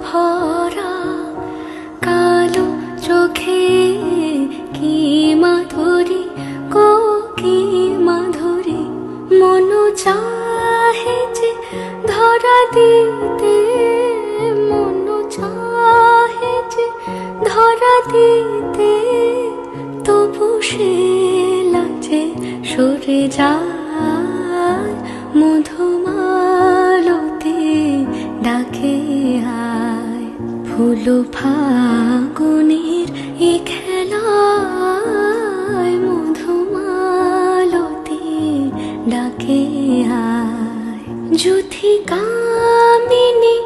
ভরা কালো চোখে কি মাধুরী গো কি মাধুরী, মন চাহে যে ধরা দিতে, মন চাহে যে ধরা দিতে, তবু সে লাজে সরে যায়। মধুমালতি ডাকে আয়, ফুল ফাগুনের এ খেলায়, মধুমালতি ডাকে আয়। যুথি কামিনী